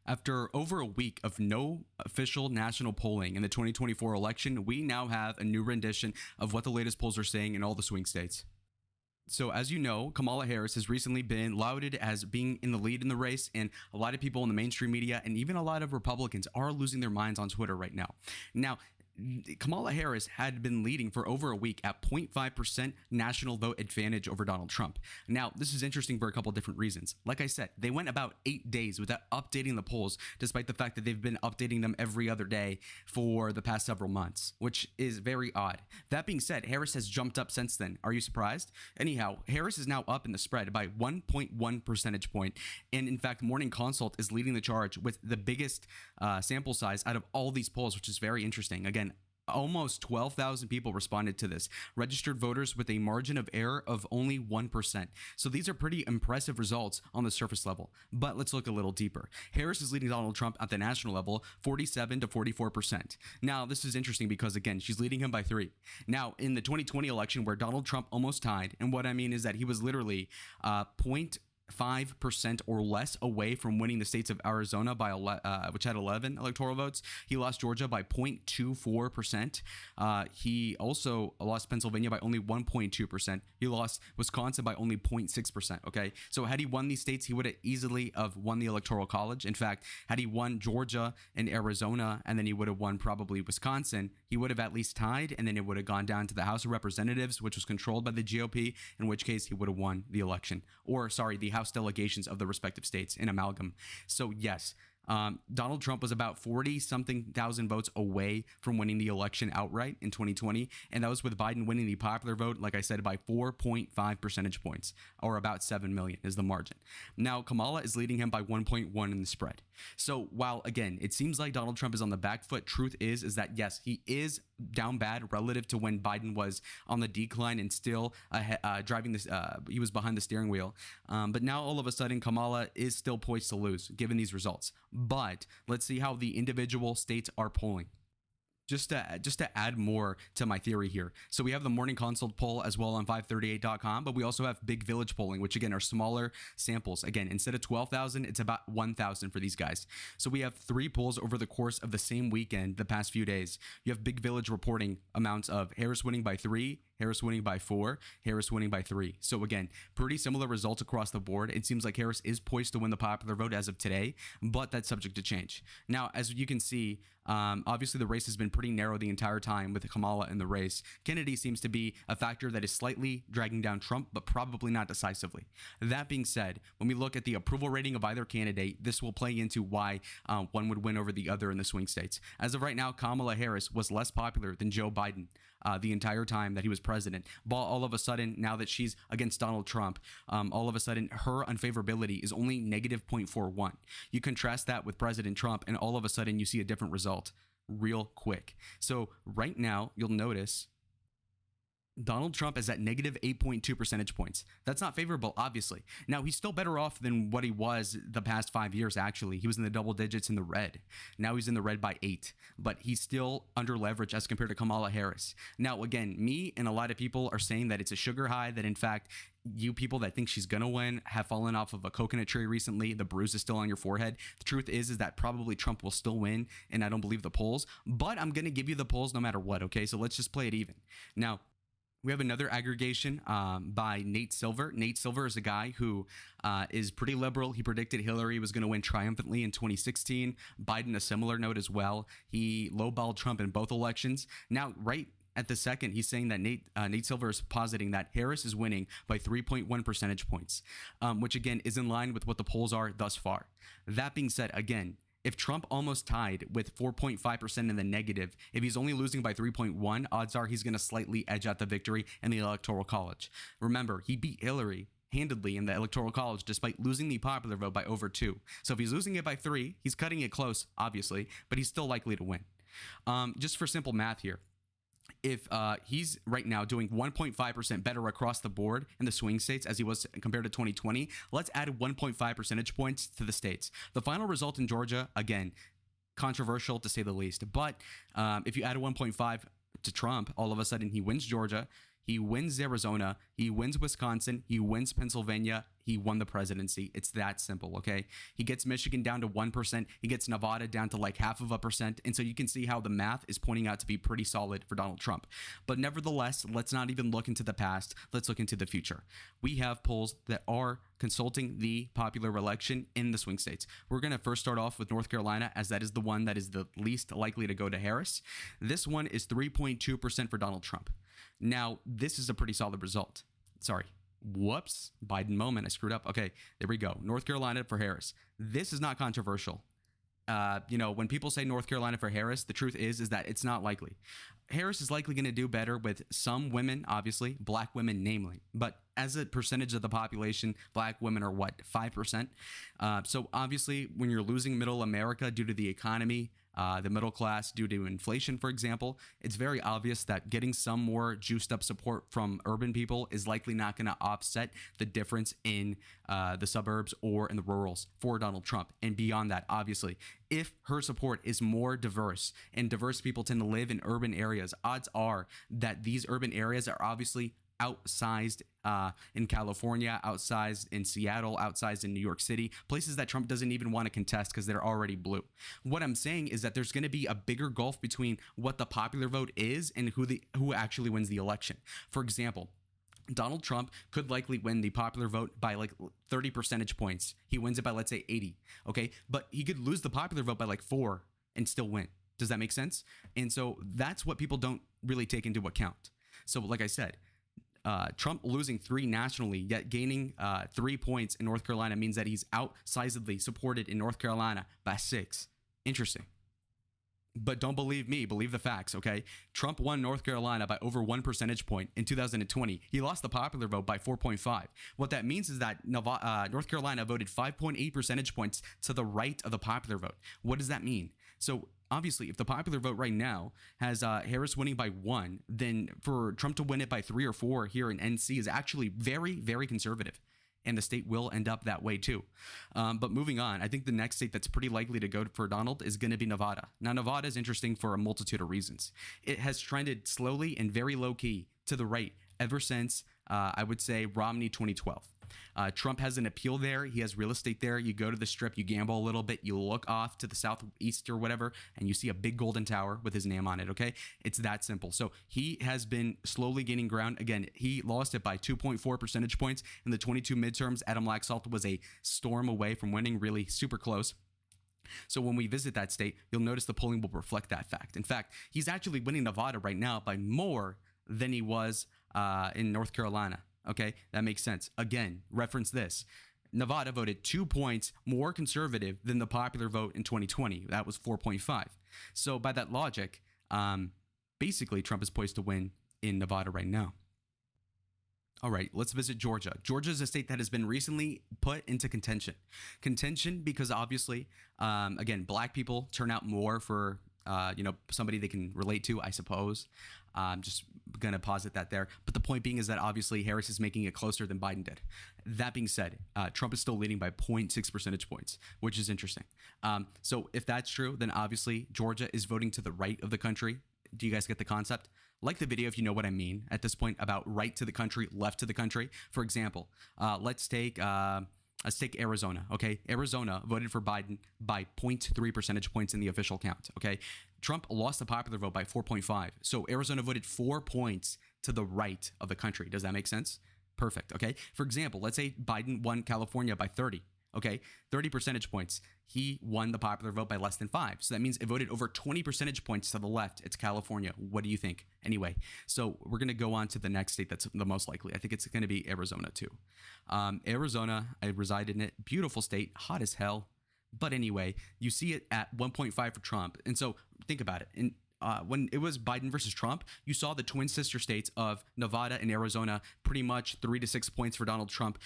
After over a week of no official national polling in the 2024 election, we now have a new rendition of what the latest polls are saying in all the swing states. So as you know, Kamala Harris has recently been lauded as being in the lead in the race, and a lot of people in the mainstream media and even a lot of Republicans are losing their minds on Twitter right now. Now, Kamala Harris had been leading for over a week at 0.5% national vote advantage over Donald Trump. Now, this is interesting for a couple of different reasons. Like I said, they went about 8 days without updating the polls, despite the fact that they've been updating them every other day for the past several months, which is very odd. That being said, Harris has jumped up since then. Are you surprised? Anyhow, Harris is now up in the spread by 1.1 percentage point. And in fact, Morning Consult is leading the charge with the biggest sample size out of all these polls, which is very interesting. Again, almost 12,000 people responded to this, registered voters with a margin of error of only 1%. So these are pretty impressive results on the surface level. But let's look a little deeper. Harris is leading Donald Trump at the national level 47 to 44%. Now, this is interesting because, again, she's leading him by 3. Now, in the 2020 election where Donald Trump almost tied, and what I mean is that he was literally 0.5% or less away from winning the states of Arizona by which had 11 electoral votes. He lost Georgia by 0.24%. He also lost Pennsylvania by only 1.2%. He lost Wisconsin by only 0.6%. Okay, so had he won these states, he would have easily have won the Electoral College. In fact, had he won Georgia and Arizona, and then he would have won probably Wisconsin, he would have at least tied, and then it would have gone down to the House of Representatives, which was controlled by the GOP, in which case he would have won the election. Or, sorry, the House delegations of the respective states in amalgam. So yes, Donald Trump was about 40-something thousand votes away from winning the election outright in 2020, and that was with Biden winning the popular vote, like I said, by 4.5 percentage points, or about 7 million is the margin. Now, Kamala is leading him by 1.1 in the spread. So while, again, it seems like Donald Trump is on the back foot, truth is that, yes, he is down bad relative to when Biden was on the decline and still driving this, he was behind the steering wheel. But now all of a sudden, Kamala is still poised to lose, given these results. But let's see how the individual states are polling. Just to add more to my theory here. So we have the Morning Consult poll as well on FiveThirtyEight.com, but we also have Big Village polling, which again are smaller samples. Again, instead of 12,000, it's about 1,000 for these guys. So we have 3 polls over the course of the same weekend, the past few days. You have Big Village reporting amounts of Harris winning by 3, Harris winning by 4, Harris winning by 3. So again, pretty similar results across the board. It seems like Harris is poised to win the popular vote as of today, but that's subject to change. Now, as you can see, obviously the race has been pretty narrow the entire time with Kamala in the race. Kennedy seems to be a factor that is slightly dragging down Trump, but probably not decisively. That being said, when we look at the approval rating of either candidate, this will play into why one would win over the other in the swing states. As of right now, Kamala Harris was less popular than Joe Biden the entire time that he was president. But all of a sudden, now that she's against Donald Trump, all of a sudden her unfavorability is only negative 0.41. You contrast that with President Trump, and all of a sudden you see a different result real quick. So right now, you'll notice Donald Trump is at negative 8.2 percentage points. That's not favorable, obviously. Now, he's still better off than what he was the past 5 years, actually. He was in the double digits in the red. Now he's in the red by 8, but he's still under leverage as compared to Kamala Harris. Now, again, me and a lot of people are saying that it's a sugar high, that in fact, you people that think she's going to win have fallen off of a coconut tree recently. The bruise is still on your forehead. The truth is that probably Trump will still win, and I don't believe the polls, but I'm going to give you the polls no matter what, okay? So let's just play it even. Now, we have another aggregation by Nate Silver. Nate Silver is a guy who is pretty liberal. He predicted Hillary was going to win triumphantly in 2016. Biden, a similar note as well. He lowballed Trump in both elections. Now, right at the second, he's saying that Nate Silver is positing that Harris is winning by 3.1 percentage points, which again is in line with what the polls are thus far. That being said, again, if Trump almost tied with 4.5% in the negative, if he's only losing by 3.1, odds are he's going to slightly edge out the victory in the Electoral College. Remember, he beat Hillary handedly in the Electoral College despite losing the popular vote by over 2. So if he's losing it by 3, he's cutting it close, obviously, but he's still likely to win. Just for simple math here, if he's right now doing 1.5% better across the board in the swing states as he was compared to 2020, let's add 1.5 percentage points to the states. The final result in Georgia, again, controversial to say the least, but if you add a 1.5 to Trump, all of a sudden he wins Georgia, he wins Arizona, he wins Wisconsin, he wins Pennsylvania, he won the presidency. It's that simple, okay? He gets Michigan down to 1%. He gets Nevada down to like 0.5%. And so you can see how the math is pointing out to be pretty solid for Donald Trump. But nevertheless, let's not even look into the past. Let's look into the future. We have polls that are consulting the popular election in the swing states. We're going to first start off with North Carolina, as that is the one that is the least likely to go to Harris. This one is 3.2% for Donald Trump. Now, this is a pretty solid result. Sorry. Whoops. Biden moment. I screwed up. Okay, there we go. North Carolina for Harris. This is not controversial. When people say North Carolina for Harris, the truth is that it's not likely. Harris is likely going to do better with some women, obviously, black women namely. But as a percentage of the population, black women are 5%. So obviously, when you're losing middle America due to the economy, the middle class due to inflation, for example, it's very obvious that getting some more juiced up support from urban people is likely not going to offset the difference in the suburbs or in the rurals for Donald Trump. And beyond that, obviously, if her support is more diverse and diverse people tend to live in urban areas, odds are that these urban areas are obviously outsized in California, outsized in Seattle, outsized in New York City, places that Trump doesn't even want to contest because they're already blue. What I'm saying is that there's going to be a bigger gulf between what the popular vote is and who actually wins the election. For example, Donald Trump could likely win the popular vote by like 30 percentage points. He wins it by, let's say, 80. Okay. But he could lose the popular vote by like 4 and still win. Does that make sense? And so that's what people don't really take into account. So like I said, Trump losing 3 nationally, yet gaining 3 points in North Carolina means that he's outsizedly supported in North Carolina by 6. Interesting. But don't believe me, believe the facts, okay? Trump won North Carolina by over 1 percentage point in 2020. He lost the popular vote by 4.5. What that means is that North Carolina voted 5.8 percentage points to the right of the popular vote. What does that mean? So obviously, if the popular vote right now has Harris winning by 1, then for Trump to win it by 3 or 4 here in NC is actually very, very conservative. And the state will end up that way too. But moving on, I think the next state that's pretty likely to go for Donald is going to be Nevada. Now, Nevada is interesting for a multitude of reasons. It has trended slowly and very low key to the right ever since, I would say, Romney 2012. Trump has an appeal there. He has real estate there. You go to the Strip, you gamble a little bit, you look off to the southeast or whatever, and you see a big golden tower with his name on it, okay? It's that simple. So he has been slowly gaining ground. Again, he lost it by 2.4 percentage points in the 22 midterms. Adam Laxalt was a storm away from winning, really super close. So when we visit that state, you'll notice the polling will reflect that fact. In fact, he's actually winning Nevada right now by more than he was in North Carolina. Okay, that makes sense. Again, reference this. Nevada voted 2 points more conservative than the popular vote in 2020. That was 4.5. So by that logic, basically Trump is poised to win in Nevada right now. All right, let's visit Georgia. Georgia is a state that has been recently put into contention. Contention because obviously, again, black people turn out more for somebody they can relate to, I suppose. Just going to posit that there. But the point being is that obviously Harris is making it closer than Biden did. That being said, Trump is still leading by 0.6 percentage points, which is interesting. So if that's true, then obviously Georgia is voting to the right of the country. Do you guys get the concept? Like the video if you know what I mean at this point about right to the country, left to the country. For example, let's take Arizona, okay? Arizona voted for Biden by 0.3 percentage points in the official count, okay? Trump lost the popular vote by 4.5. So Arizona voted 4 points to the right of the country. Does that make sense? Perfect, okay? For example, let's say Biden won California by 30, okay? 30 percentage points. He won the popular vote by less than 5. So that means it voted over 20 percentage points to the left. It's California. What do you think? Anyway, so we're going to go on to the next state that's the most likely. I think it's going to be Arizona too. Arizona, I reside in it. Beautiful state, hot as hell. But anyway, you see it at 1.5 for Trump. And so think about it. When it was Biden versus Trump, you saw the twin sister states of Nevada and Arizona pretty much 3 to 6 points for Donald Trump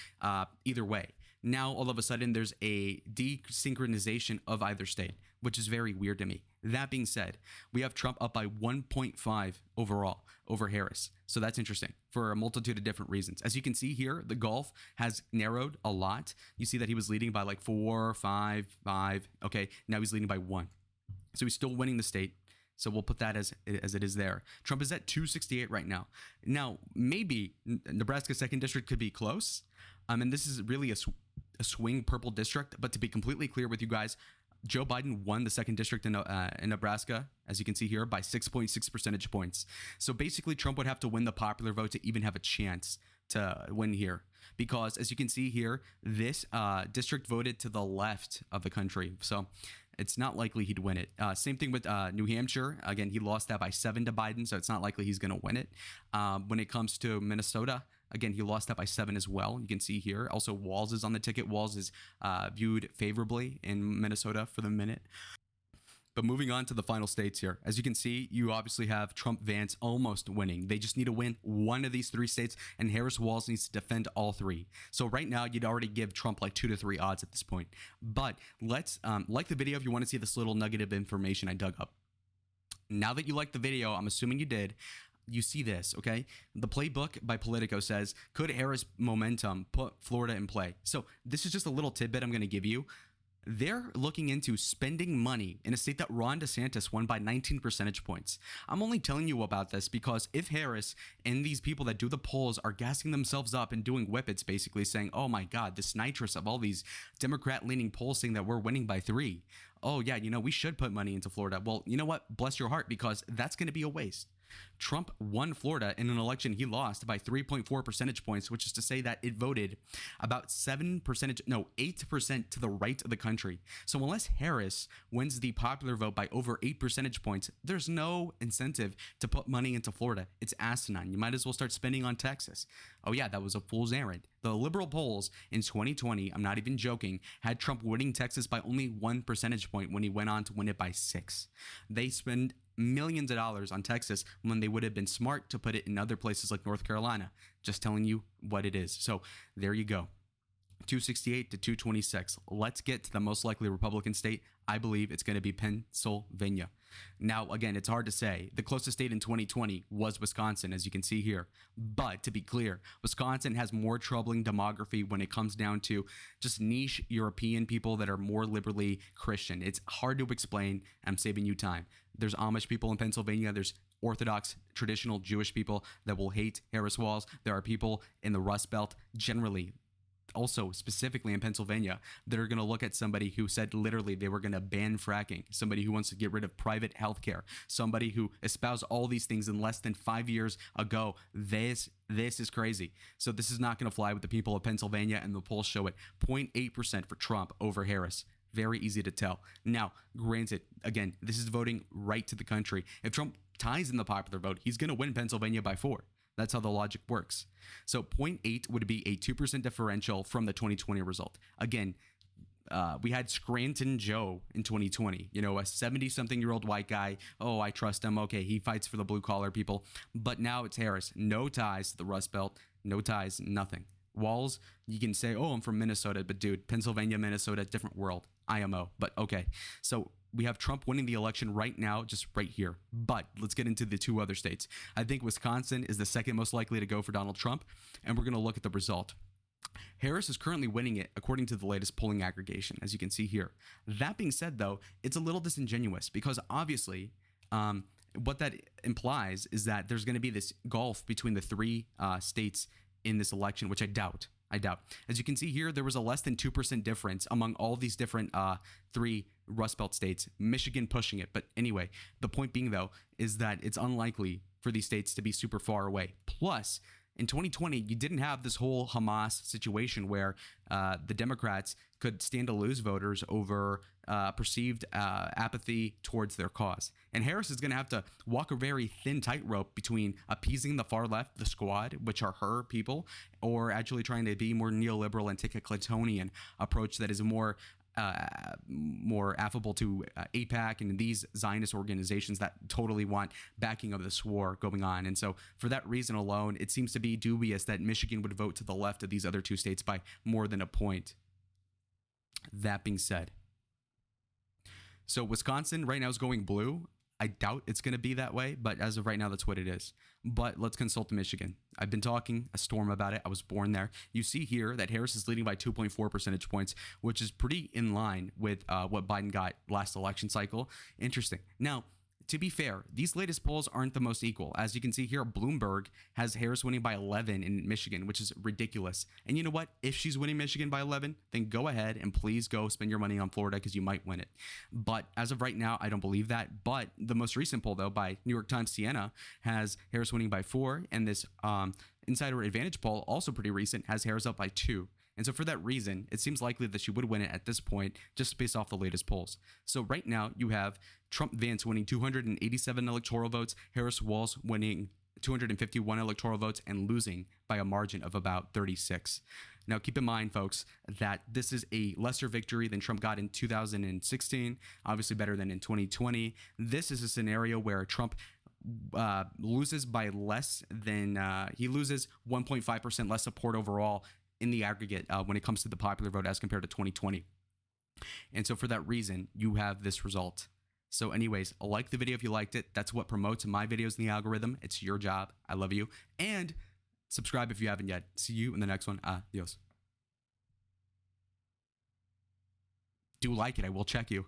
either way. Now, all of a sudden, there's a desynchronization of either state, which is very weird to me. That being said, we have Trump up by 1.5 overall over Harris. So that's interesting for a multitude of different reasons. As you can see here, the gulf has narrowed a lot. You see that he was leading by like 4, 5, 5. Okay, now he's leading by 1. So he's still winning the state. So we'll put that as it is there. Trump is at 268 right now. Now, maybe Nebraska 2nd District could be close. And this is really a swing purple district. But to be completely clear with you guys, Joe Biden won the 2nd district in Nebraska, as you can see here, by 6.6 percentage points. So basically, Trump would have to win the popular vote to even have a chance to win here. Because as you can see here, this district voted to the left of the country. So it's not likely he'd win it. Same thing with New Hampshire. Again, he lost that by 7 to Biden, so it's not likely he's going to win it. When it comes to Minnesota, again, he lost that by 7 as well. You can see here. Also, Walz is on the ticket. Walz is viewed favorably in Minnesota for the minute. But moving on to the final states here. As you can see, you obviously have Trump, Vance almost winning. They just need to win one of these 3 states, and Harris Walz needs to defend all 3. So right now, you'd already give Trump like 2 to 3 odds at this point. But let's like the video if you want to see this little nugget of information I dug up. Now that you liked the video, I'm assuming you did, you see this, okay? The playbook by Politico says, could Harris momentum put Florida in play? So this is just a little tidbit I'm going to give you. They're looking into spending money in a state that Ron DeSantis won by 19 percentage points. I'm only telling you about this because if Harris and these people that do the polls are gassing themselves up and doing whippets, basically saying, oh my God, this nitrous of all these Democrat-leaning polls saying that we're winning by 3. Oh yeah, we should put money into Florida. Well, you know what? Bless your heart, because that's going to be a waste. Trump won Florida in an election he lost by 3.4 percentage points, which is to say that it voted about 8% to the right of the country. So unless Harris wins the popular vote by over 8 percentage points, there's no incentive to put money into Florida. It's asinine. You might as well start spending on Texas. Oh yeah, that was a fool's errand. The liberal polls in 2020, I'm not even joking, had Trump winning Texas by only 1 percentage point when he went on to win it by 6. They spend millions of dollars on Texas when they would have been smart to put it in other places like North Carolina. Just telling you what it is. So there you go. 268 to 226. Let's get to the most likely Republican state. I believe it's going to be Pennsylvania. Now, again, it's hard to say. The closest state in 2020 was Wisconsin, as you can see here. But to be clear, Wisconsin has more troubling demography when it comes down to just niche European people that are more liberally Christian. It's hard to explain. I'm saving you time. There's Amish people in Pennsylvania. There's Orthodox, traditional Jewish people that will hate Harris Walz. There are people in the Rust Belt generally, also specifically in Pennsylvania, that are going to look at somebody who said literally they were going to ban fracking, somebody who wants to get rid of private health care, somebody who espoused all these things in less than 5 years ago. This is crazy. So this is not going to fly with the people of Pennsylvania, and the polls show it. 0.8% for Trump over Harris. Very easy to tell. Now, granted, again, this is voting right to the country. If Trump ties in the popular vote, he's going to win Pennsylvania by 4. That's how the logic works. So 0.8 would be a 2% differential from the 2020 result. Again, we had Scranton Joe in 2020, a 70-something-year-old white guy. Oh, I trust him. Okay, he fights for the blue-collar people. But now it's Harris. No ties to the Rust Belt. No ties, nothing. Walz, you can say, oh, I'm from Minnesota. But dude, Pennsylvania, Minnesota, different world. IMO. But okay, so we have Trump winning the election right now, just right here. But let's get into the 2 other states. I think Wisconsin is the second most likely to go for Donald Trump, and we're going to look at the result. Harris is currently winning it according to the latest polling aggregation, as you can see here. That being said, though, it's a little disingenuous because obviously what that implies is that there's going to be this gulf between the 3 states in this election, which I doubt. As you can see here, there was a less than 2% difference among all these different 3 Rust Belt states, Michigan pushing it. But anyway, the point being, though, is that it's unlikely for these states to be super far away. Plus, in 2020, you didn't have this whole Hamas situation where the Democrats could stand to lose voters over perceived apathy towards their cause. And Harris is going to have to walk a very thin tightrope between appeasing the far left, the squad, which are her people, or actually trying to be more neoliberal and take a Clintonian approach that is more affable to AIPAC and these Zionist organizations that totally want backing of this war going on. And so for that reason alone, it seems to be dubious that Michigan would vote to the left of these other 2 states by more than a point. That being said, so Wisconsin right now is going blue. I doubt it's going to be that way, but as of right now, that's what it is. But let's consult Michigan. I've been talking a storm about it. I was born there. You see here that Harris is leading by 2.4 percentage points, which is pretty in line with what Biden got last election cycle. Interesting. Now, to be fair, these latest polls aren't the most equal. As you can see here, Bloomberg has Harris winning by 11 in Michigan, which is ridiculous. And you know what? If she's winning Michigan by 11, then go ahead and please go spend your money on Florida because you might win it. But as of right now, I don't believe that. But the most recent poll, though, by New York Times Siena has Harris winning by 4. And this Insider Advantage poll, also pretty recent, has Harris up by 2. And so for that reason, it seems likely that she would win it at this point, just based off the latest polls. So right now, you have Trump-Vance winning 287 electoral votes, Harris-Walz winning 251 electoral votes, and losing by a margin of about 36. Now, keep in mind, folks, that this is a lesser victory than Trump got in 2016, obviously better than in 2020. This is a scenario where Trump loses by less than, he loses 1.5% less support overall in the aggregate when it comes to the popular vote as compared to 2020. And so for that reason, you have this result. So anyways, like the video if you liked it. That's what promotes my videos in the algorithm. It's your job. I love you. And subscribe if you haven't yet. See you in the next one. Adios. Do like it. I will check you.